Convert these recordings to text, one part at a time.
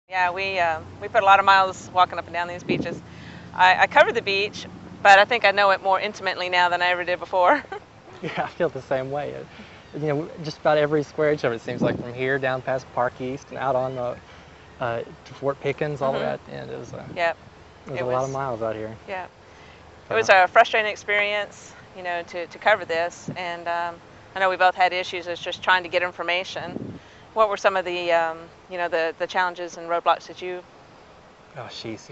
Yeah, we put a lot of miles walking up and down these beaches. I covered the beach, but I think I know it more intimately now than I ever did before. Yeah, I feel the same way. Just about every square inch of it seems like from here down past Park East and out on to Fort Pickens all the way hmm at the end. Yep, It was it a lot of was. miles out here. Yeah, it But was a frustrating experience, to cover this, and I know we both had issues as just trying to get information. What were some of the, the challenges and roadblocks that you? oh, jeez,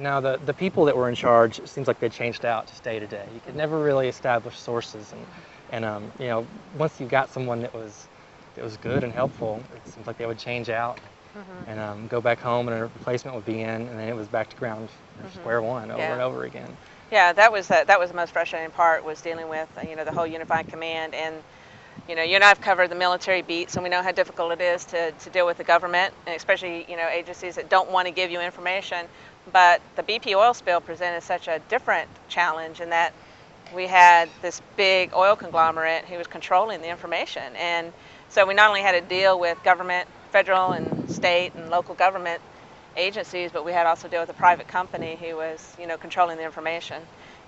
the people that were in charge, it seems like they changed out just day to day. You could never really establish sources, and once you got someone that was good and helpful, it seems like they would change out hmm and go back home, and a replacement would be in, and then it was back to ground hmm square one over Yeah. and over again. Yeah, that was the most frustrating part, was dealing with the whole unified command. And you and I have covered the military beats, and we know how difficult it is to deal with the government, and especially agencies that don't want to give you information. But the BP oil spill presented such a different challenge in that we had this big oil conglomerate who was controlling the information, and so we not only had to deal with government, federal and state and local government agencies, but we had to also deal with a private company who was controlling the information.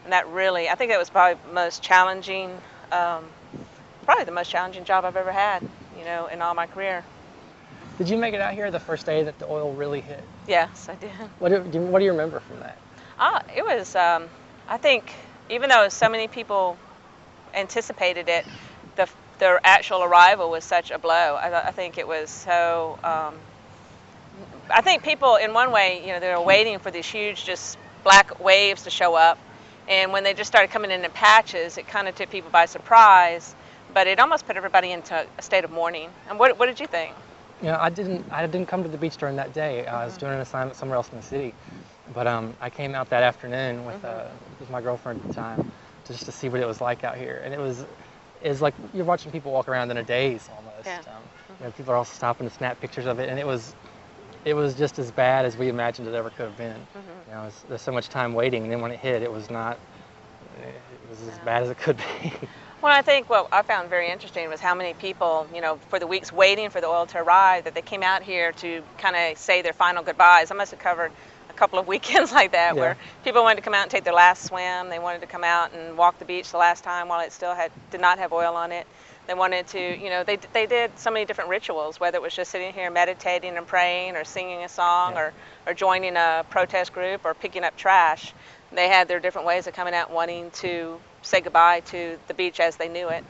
And that really, I think that was probably um, the most challenging job I've ever had, in all my career. Did you make it out here the first day that the oil really hit? Yes, I did. What do you remember from that? It was, I think, even though so many people anticipated it, the their actual arrival was such a blow. I think it was so. I think people, in one way, they were waiting for these huge, just black waves to show up, and when they just started coming in patches, it kind of took people by surprise. But it almost put everybody into a state of mourning. And what did you think? I didn't come to the beach during that day. I was Mhm. doing an assignment somewhere else in the city, but I came out that afternoon Mhm. with my girlfriend at the time, just to see what it was like out here. And it's like you're watching people walk around in a daze Yeah. almost. Mhm. People are all stopping to snap pictures of it, and it was just as bad as we imagined it ever could have been. Mhm. There's so much time waiting, and then when it hit, it was not. It was as Yeah. bad as it could be. Well, I think what I found very interesting was how many people, for the weeks waiting for the oil to arrive, that they came out here to kind of say their final goodbyes. I must have covered a couple of weekends like that, Yeah. where people wanted to come out and take their last swim. They wanted to come out and walk the beach the last time while it still did not have oil on it. They wanted to, they did so many different rituals, whether it was just sitting here meditating and praying, or singing a song, Yeah. or joining a protest group, or picking up trash. They had their different ways of coming out wanting to say goodbye to the beach as they knew it.